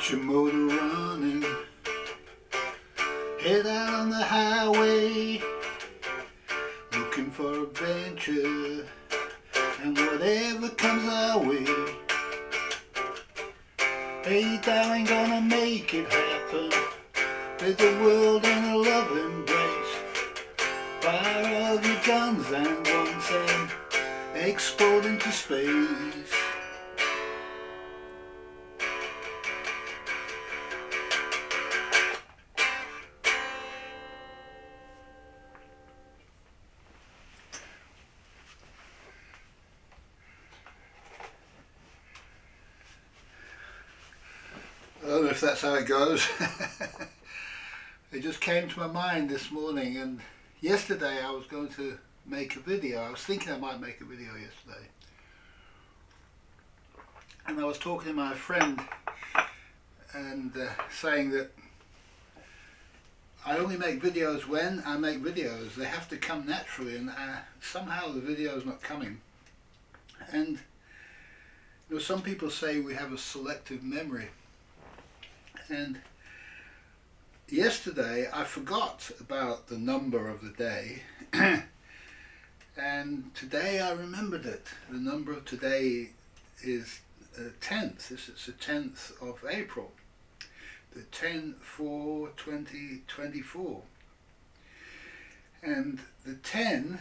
Get your motor running, head out on the highway, looking for adventure and whatever comes our way. Hey darling, gonna make it happen, with the world in a love embrace. Fire all your guns and guns and explode into space. I don't know if that's how it goes. It just came to my mind this morning, and yesterday I was going to make a video. I was thinking I might make a video yesterday, and I was talking to my friend and saying that I only make videos when I make videos. They have to come naturally, and somehow the video is not coming. And you know, some people say we have a selective memory. And yesterday I forgot about the number of the day and today I remembered it. The number of today is 10th. It's the 10th of April, the 10/4/2024. And the 10,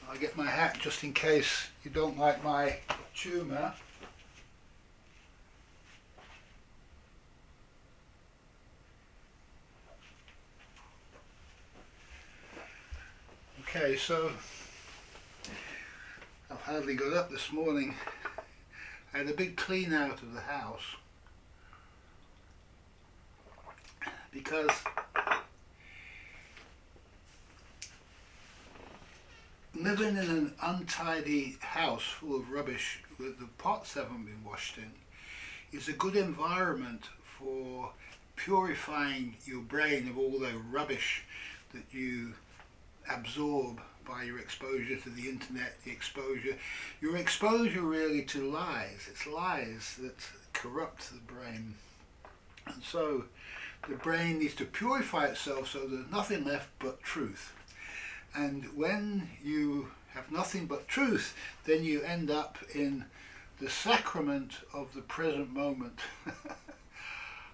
I'll get my hat just in case you don't like my tumour. Okay, so I've hardly got up this morning. I had a big clean out of the house because living in an untidy house full of rubbish with the pots haven't been washed in is a good environment for purifying your brain of all the rubbish that you absorb by your exposure to the internet, your exposure really to lies. It's lies that corrupt the brain, and so the brain needs to purify itself so there's nothing left but truth. And when you have nothing but truth, then you end up in the sacrament of the present moment.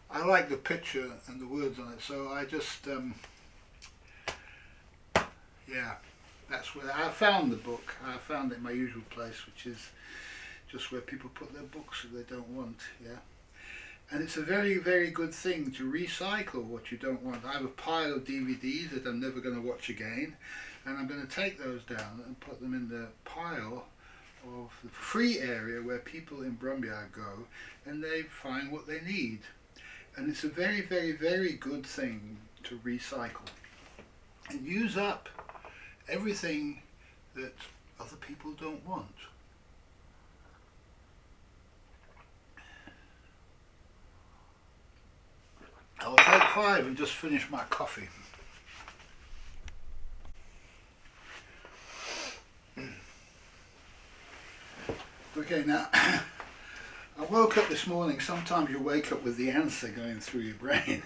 I like the picture and the words on it, so I just yeah, that's where I found the book. I found it in my usual place, which is just where people put their books that they don't want. Yeah, and it's a very, very good thing to recycle what you don't want. I have a pile of DVDs that I'm never going to watch again, and I'm going to take those down and put them in the pile of the free area where people in Brumbia go and they find what they need. And it's a very, very, very good thing to recycle and use up everything that other people don't want. I'll take 5 and just finish my coffee. Okay, now I woke up this morning. Sometimes you wake up with the answer going through your brain.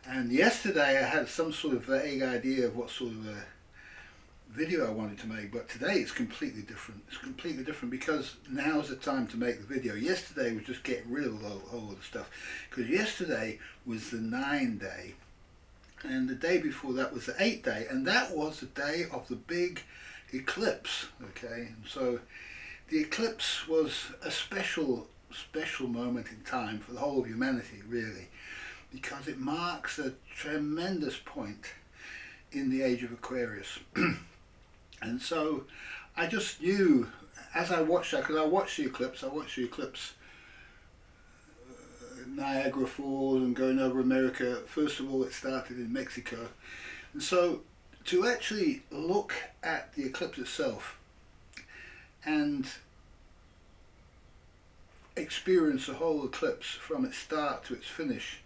And yesterday I had some sort of vague idea of what sort of a video I wanted to make, but today it's completely different. It's completely different because now's the time to make the video. Yesterday was just getting rid of all of the stuff, because yesterday was the 9 day and the day before that was the 8 day, and that was the day of the big eclipse. Okay, and so the eclipse was a special moment in time for the whole of humanity, really, because it marks a tremendous point in the age of Aquarius. And so I just knew as I watched that, because I watched the eclipse Niagara Falls and going over America. First of all, it started in Mexico, and so to actually look at the eclipse itself and experience the whole eclipse from its start to its finish,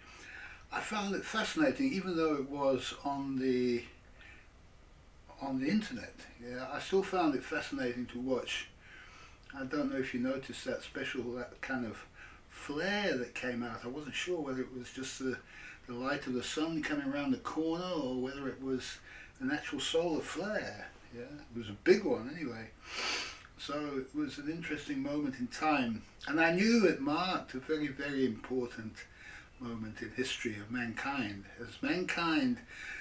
I found it fascinating, even though it was on the internet. Yeah, I still found it fascinating to watch. I don't know if you noticed that kind of flare that came out. I wasn't sure whether it was just the light of the sun coming around the corner or whether it was an actual solar flare. Yeah, it was a big one anyway. So it was an interesting moment in time, and I knew it marked a very, very important moment in history of mankind, as mankind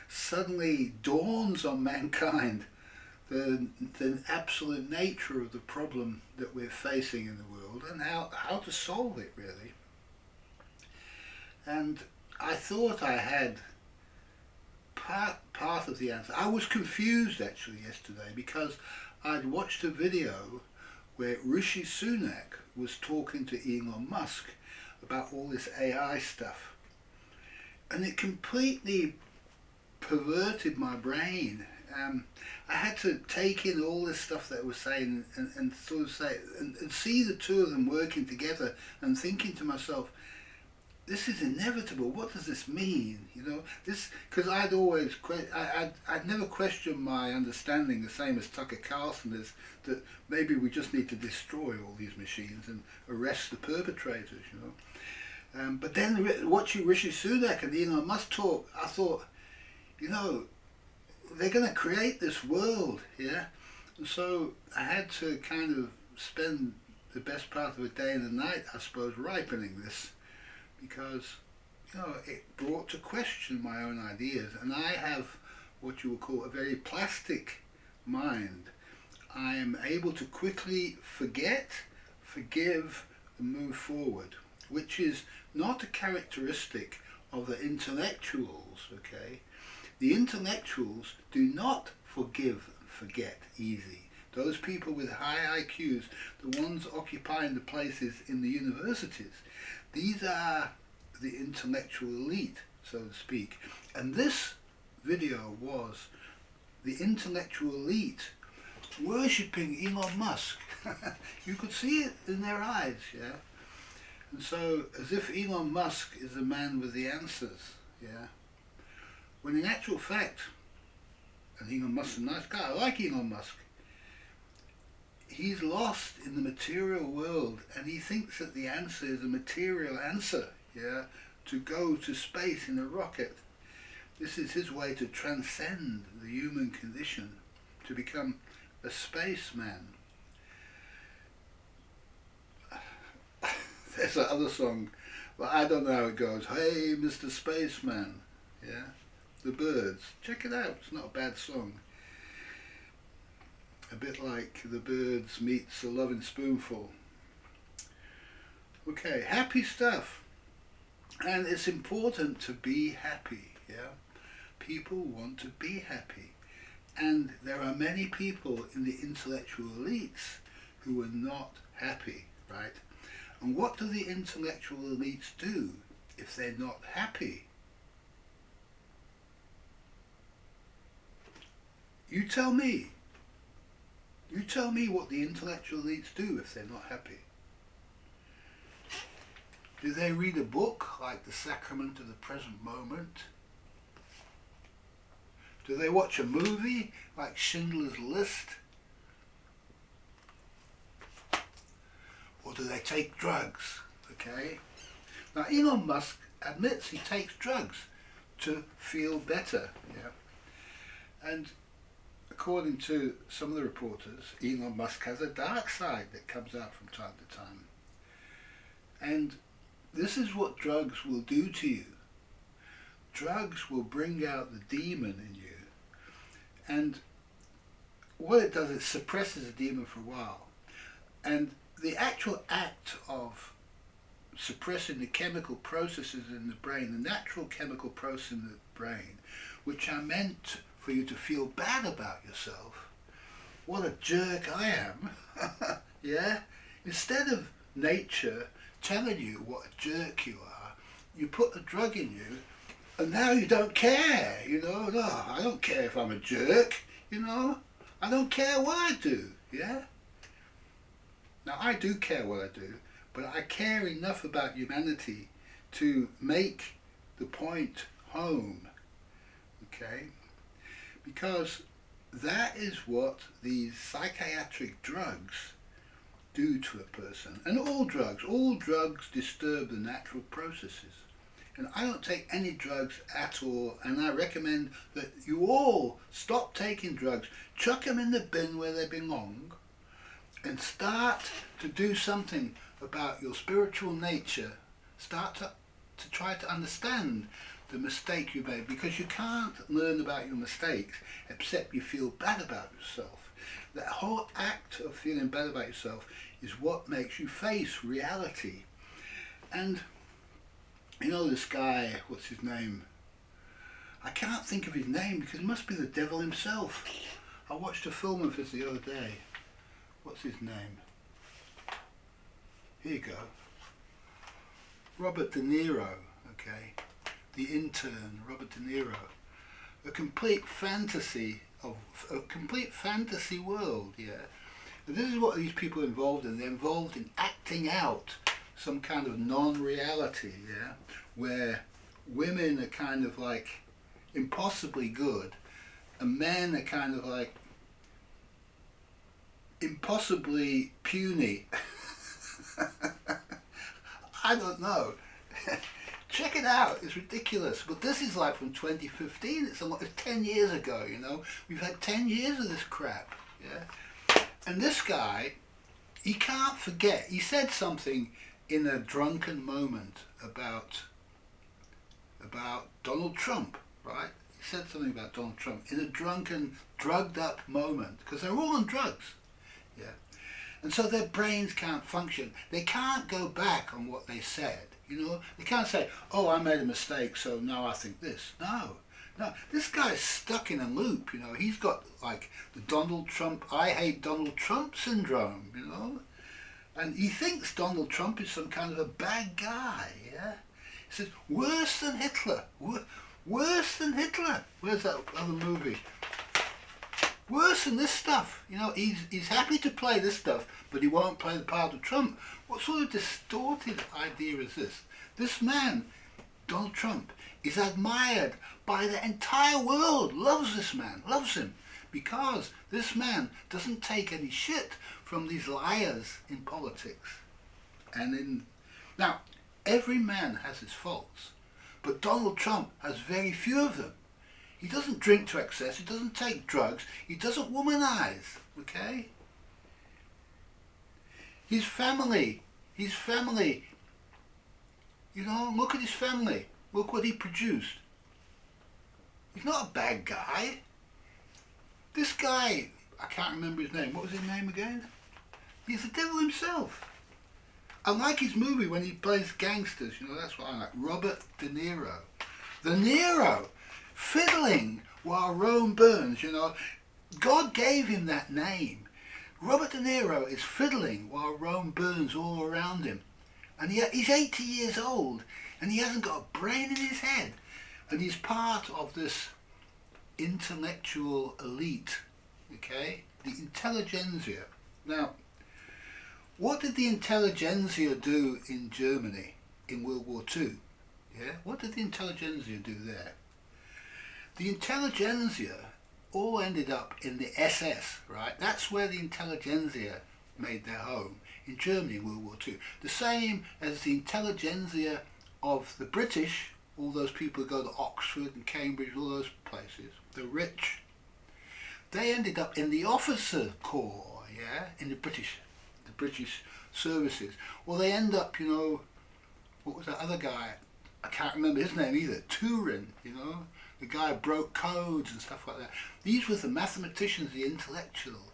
suddenly dawns on mankind the absolute nature of the problem that we're facing in the world and how to solve it, really. And I thought I had part of the answer. I was confused actually yesterday because I'd watched a video where Rishi Sunak was talking to Elon Musk about all this AI stuff, and it completely perverted my brain. I had to take in all this stuff that it was saying and sort of say and see the two of them working together and thinking to myself, this is inevitable. What does this mean? You know, this, because I'd always I'd never questioned my understanding, the same as Tucker Carlson is, that maybe we just need to destroy all these machines and arrest the perpetrators. You know, but then watching Rishi Sunak and Elon Musk talk, I thought, you know, they're going to create this world, yeah. And so I had to kind of spend the best part of a day and a night, I suppose, ripening this. Because, you know, it brought to question my own ideas, and I have what you would call a very plastic mind. I am able to quickly forget, forgive, and move forward, which is not a characteristic of the intellectuals, okay? The intellectuals do not forgive and forget easy. Those people with high IQs, the ones occupying the places in the universities, these are the intellectual elite, so to speak. And this video was the intellectual elite worshipping Elon Musk. You could see it in their eyes, yeah? And so, as if Elon Musk is the man with the answers, yeah? When in actual fact, and Elon Musk's a nice guy, I like Elon Musk, he's lost in the material world, and he thinks that the answer is a material answer, yeah, to go to space in a rocket. This is his way to transcend the human condition, to become a spaceman. There's that other song, but I don't know how it goes. Hey, Mr. Spaceman, yeah, the Birds. Check it out, it's not a bad song. A bit like the Birds meets a Loving Spoonful. Okay, happy stuff. And it's important to be happy, yeah? People want to be happy. And there are many people in the intellectual elites who are not happy, right? And what do the intellectual elites do if they're not happy? You tell me. You tell me what the intellectual elites do if they're not happy. Do they read a book like The Sacrament of the Present Moment? Do they watch a movie like Schindler's List? Or do they take drugs? Okay. Now Elon Musk admits he takes drugs to feel better. Yeah. And according to some of the reporters, Elon Musk has a dark side that comes out from time to time. And this is what drugs will do to you. Drugs will bring out the demon in you. And what it does, it suppresses the demon for a while. And the actual act of suppressing the chemical processes in the brain, the natural chemical process in the brain, which are meant for you to feel bad about yourself. What a jerk I am. Yeah? Instead of nature telling you what a jerk you are, you put a drug in you, and now you don't care, you know. No, I don't care if I'm a jerk, you know. I don't care what I do, yeah? Now I do care what I do, but I care enough about humanity to make the point home, okay? Because that is what these psychiatric drugs do to a person. And all drugs disturb the natural processes. And I don't take any drugs at all, and I recommend that you all stop taking drugs, chuck them in the bin where they belong, and start to do something about your spiritual nature. Start to try to understand the mistake you made, because you can't learn about your mistakes except you feel bad about yourself. That whole act of feeling bad about yourself is what makes you face reality. And you know this guy, what's his name? I can't think of his name because it must be the devil himself. I watched a film of his the other day. What's his name? Here you go. Robert De Niro, okay? The Intern, Robert De Niro. A complete fantasy world, yeah? And this is what these people are involved in. They're involved in acting out some kind of non-reality, yeah? Where women are kind of like impossibly good and men are kind of like impossibly puny. I don't know. Check it out, it's ridiculous. But this is like from 2015, it's 10 years ago, you know. We've had 10 years of this crap, yeah. And this guy, he can't forget, he said something in a drunken moment about Donald Trump, right? He said something about Donald Trump in a drunken, drugged up moment, because they're all on drugs, yeah. And so their brains can't function. They can't go back on what they said, you know. They can't say, oh, I made a mistake, so now I think this. No, this guy's stuck in a loop, you know. He's got like the Donald Trump, I hate Donald Trump syndrome, you know. And he thinks Donald Trump is some kind of a bad guy, yeah. He says, worse than Hitler, worse than Hitler. Where's that other movie? Worse than this stuff, you know. He's happy to play this stuff, but he won't play the part of Trump. What sort of distorted idea is this? This man, Donald Trump, is admired by the entire world, loves this man, loves him, because this man doesn't take any shit from these liars in politics. Now, every man has his faults, but Donald Trump has very few of them. He doesn't drink to excess, he doesn't take drugs, he doesn't womanize, okay? His family, you know, look at his family, look what he produced. He's not a bad guy. This guy, I can't remember his name, what was his name again? He's the devil himself. I like his movie when he plays gangsters, you know, that's what I like. Robert De Niro. De Niro! Fiddling while Rome burns, you know. God gave him that name. Robert De Niro is fiddling while Rome burns all around him. And he's 80 years old and he hasn't got a brain in his head. And he's part of this intellectual elite, okay? The intelligentsia. Now, what did the intelligentsia do in Germany in World War II? Yeah? What did the intelligentsia do there? The intelligentsia all ended up in the SS, right? That's where the intelligentsia made their home, in Germany in World War II. The same as the intelligentsia of the British, all those people who go to Oxford and Cambridge, all those places, the rich. They ended up in the officer corps, yeah, in the British services. Well, they end up, you know, what was that other guy? I can't remember his name either. Turin, you know. The guy broke codes and stuff like that. These were the mathematicians, the intellectual,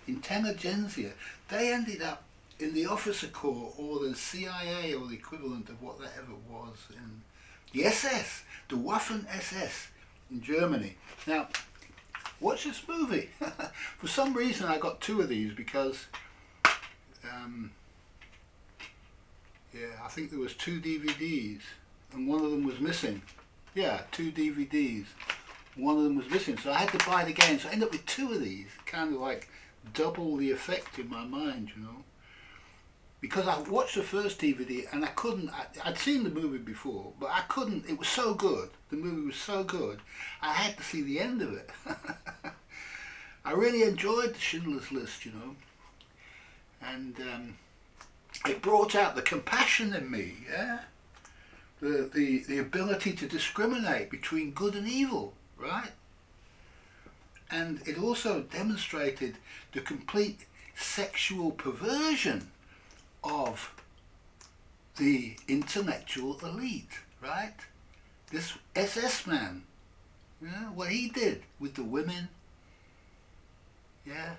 intelligentsia. They ended up in the officer corps or the CIA or the equivalent of what that ever was in the SS, the Waffen SS in Germany. Now, watch this movie. For some reason I got two of these because, I think there was 2 DVDs and one of them was missing. Yeah, 2 DVDs. One of them was missing, so I had to buy it again. So I ended up with 2 of these, kind of like double the effect in my mind, you know. Because I watched the first DVD and I couldn't, I'd seen the movie before, but I couldn't, it was so good. The movie was so good, I had to see the end of it. I really enjoyed the Schindler's List, you know. and it brought out the compassion in me, yeah? The ability to discriminate between good and evil, right? And it also demonstrated the complete sexual perversion of the intellectual elite, right? This SS man, yeah, what he did with the women, yeah,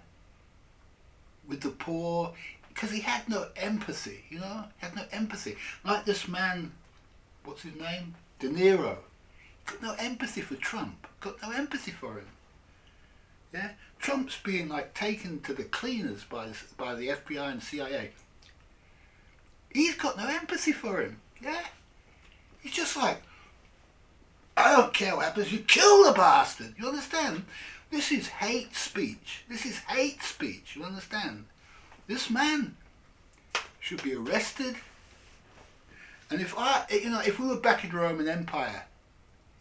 with the poor, because he had no empathy, you know, had no empathy. Like this man, what's his name? De Niro. Got no empathy for Trump, got no empathy for him. Yeah, Trump's being like taken to the cleaners by the FBI and CIA. He's got no empathy for him. Yeah, he's just like, I don't care what happens. You kill the bastard. You understand? This is hate speech. This is hate speech. You understand? This man should be arrested. And if we were back in the Roman Empire,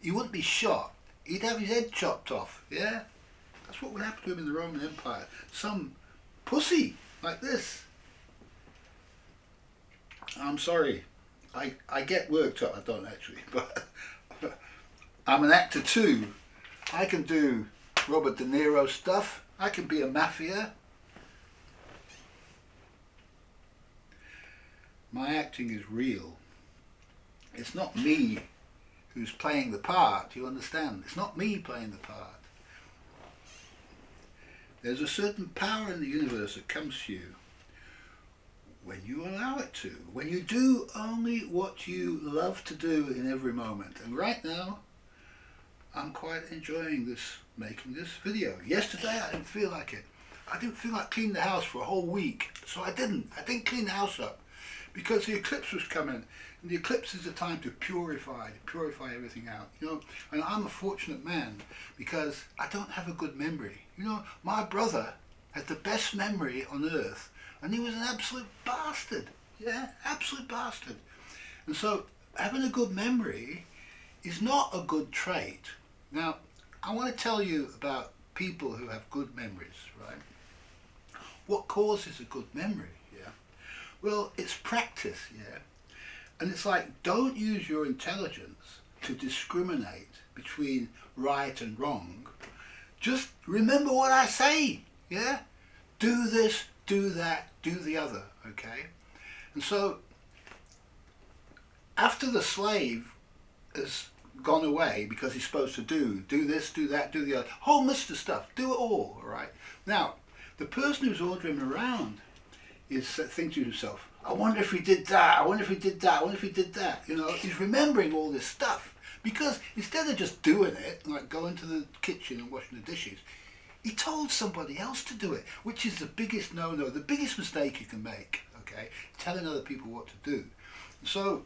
he wouldn't be shot. He'd have his head chopped off. Yeah. That's what would happen to him in the Roman Empire. Some pussy like this. I'm sorry. I get worked up. I don't actually. But I'm an actor too. I can do Robert De Niro stuff. I can be a mafia. My acting is real. It's not me who's playing the part. You understand? It's not me playing the part. There's a certain power in the universe that comes to you when you allow it to, when you do only what you love to do in every moment. And right now, I'm quite enjoying making this video. Yesterday, I didn't feel like it. I didn't feel like cleaning the house for a whole week, so I didn't clean the house up because the eclipse was coming. And the eclipse is a time to purify everything out, you know. And I'm a fortunate man because I don't have a good memory. You know, my brother had the best memory on earth, and he was an absolute bastard. Yeah, absolute bastard. And so having a good memory is not a good trait. Now, I want to tell you about people who have good memories, right? What causes a good memory? Yeah. Well, it's practice, yeah. And it's like, don't use your intelligence to discriminate between right and wrong. Just remember what I say, yeah? Do this, do that, do the other, okay? And so, after the slave has gone away because he's supposed to do this, do that, do the other, whole list of stuff, do it all right? Now, the person who's ordering him around is thinking to himself, I wonder if he did that, I wonder if he did that, I wonder if he did that. You know, he's remembering all this stuff because instead of just doing it, like going to the kitchen and washing the dishes, he told somebody else to do it, which is the biggest no-no, the biggest mistake you can make, okay? Telling other people what to do. So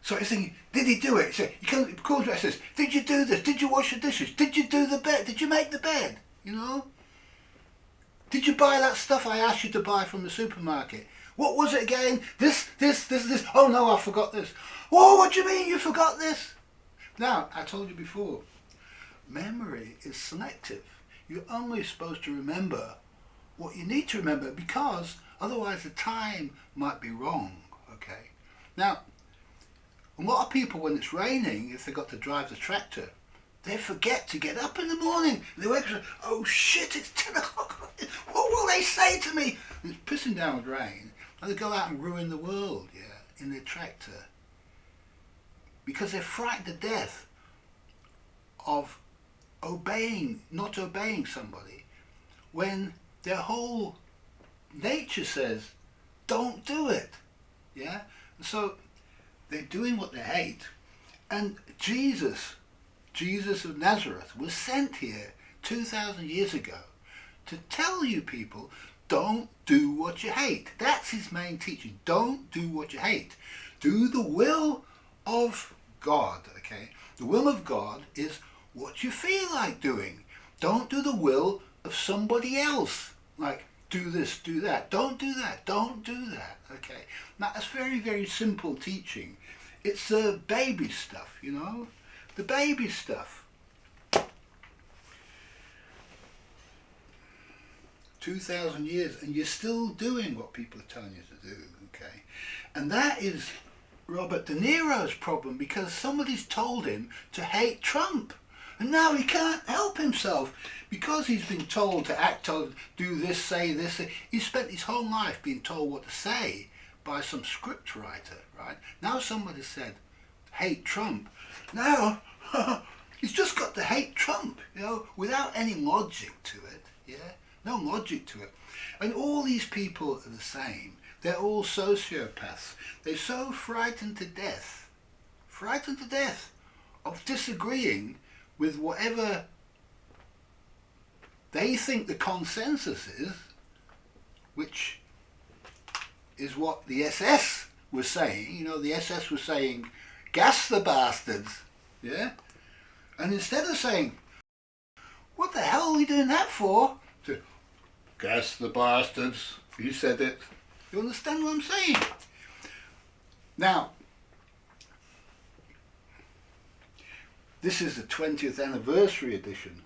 he's thinking, did he do it? So he calls me and says, did you do this? Did you wash the dishes? Did you do the bed? Did you make the bed? You know? Did you buy that stuff I asked you to buy from the supermarket? What was it again? This. Oh no, I forgot this. Whoa, what do you mean you forgot this? Now, I told you before, memory is selective. You're only supposed to remember what you need to remember because otherwise the time might be wrong, okay? Now, a lot of people, when it's raining, if they've got to drive the tractor, they forget to get up in the morning. They wake up, oh shit, it's 10 o'clock. What will they say to me? And it's pissing down with rain. And they go out and ruin the world, yeah, in their tractor. Because they're frightened to death of not obeying somebody when their whole nature says, don't do it. Yeah? And so they're doing what they hate. And Jesus of Nazareth was sent here 2,000 years ago to tell you people, don't do what you hate. That's his main teaching. Don't do what you hate. Do the will of God, okay? The will of God is what you feel like doing. Don't do the will of somebody else. Like, do this, do that. Don't do that. Don't do that, okay? Now, that's very, very simple teaching. It's the baby stuff, you know? The baby stuff. 2,000 years, and you're still doing what people are telling you to do, okay? And that is Robert De Niro's problem, because somebody's told him to hate Trump. And now he can't help himself, because he's been told to act on, do this, say this. He's spent his whole life being told what to say by some script writer, right? Now somebody said, hate Trump. Now, he's just got to hate Trump, you know, without any logic to it, yeah? No logic to it. And all these people are the same. They're all sociopaths. They're so frightened to death of disagreeing with whatever they think the consensus is, which is what the SS was saying. You know, the SS was saying, gas the bastards, yeah? And instead of saying, what the hell are we doing that for? To gas the bastards, you said it. You understand what I'm saying? Now, this is the 20th anniversary edition,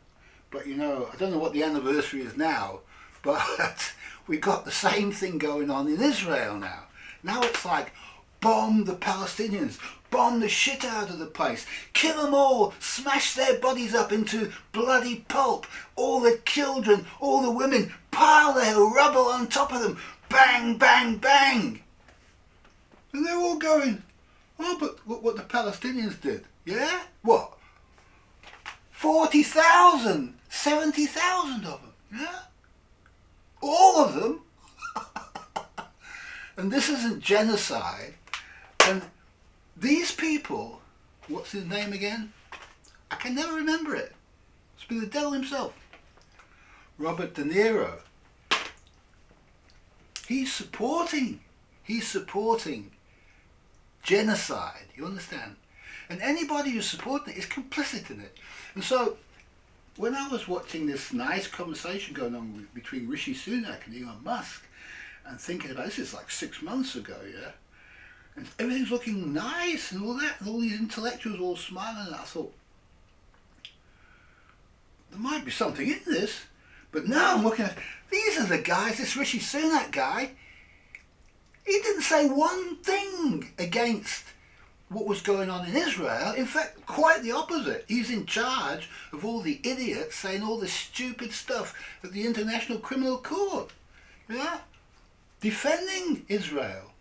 but you know, I don't know what the anniversary is now, but we got the same thing going on in Israel now. Now it's like, bomb the Palestinians, bomb the shit out of the place, kill them all, smash their bodies up into bloody pulp, all the children, all the women, pile their rubble on top of them, bang, bang, bang. And they're all going, oh, but what the Palestinians did, yeah? What? 40,000, 70,000 of them, yeah? All of them? And this isn't genocide. And these people, what's his name again? I can never remember it. It's been the devil himself. Robert De Niro. He's supporting genocide, you understand? And anybody who's supporting it is complicit in it. And so, when I was watching this nice conversation going on between Rishi Sunak and Elon Musk, and thinking about this is like 6 months ago, yeah? And everything's looking nice and all that, and all these intellectuals all smiling, and I thought, there might be something in this. But now I'm looking at, these are the guys, this Rishi Sunak guy, he didn't say one thing against what was going on in Israel. In fact, quite the opposite. He's in charge of all the idiots saying all this stupid stuff at the International Criminal Court. Yeah? Defending Israel.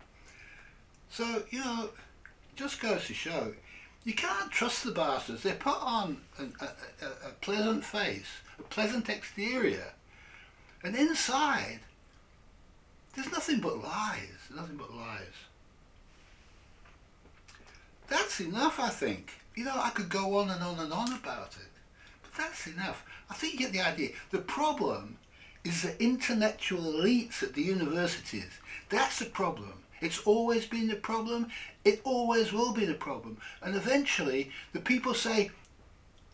So, you know, it just goes to show, you can't trust the bastards. They put on a pleasant face, a pleasant exterior, and inside, there's nothing but lies, nothing but lies. That's enough, I think. You know, I could go on and on and on about it, but that's enough. I think you get the idea. The problem is the intellectual elites at the universities. That's the problem. It's always been the problem. It always will be the problem. And eventually, the people say,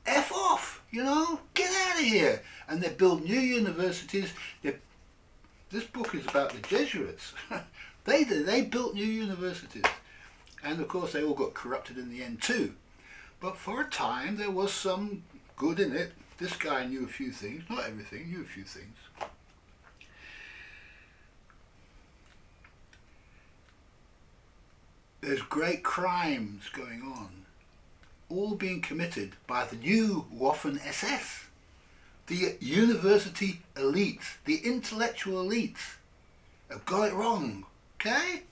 F off, you know, get out of here. And they build new universities. This book is about the Jesuits. They built new universities. And of course, they all got corrupted in the end too. But for a time, there was some good in it. This guy knew a few things, not everything, knew a few things. There's great crimes going on, all being committed by the new Waffen SS. The university elites, the intellectual elites have got it wrong, okay?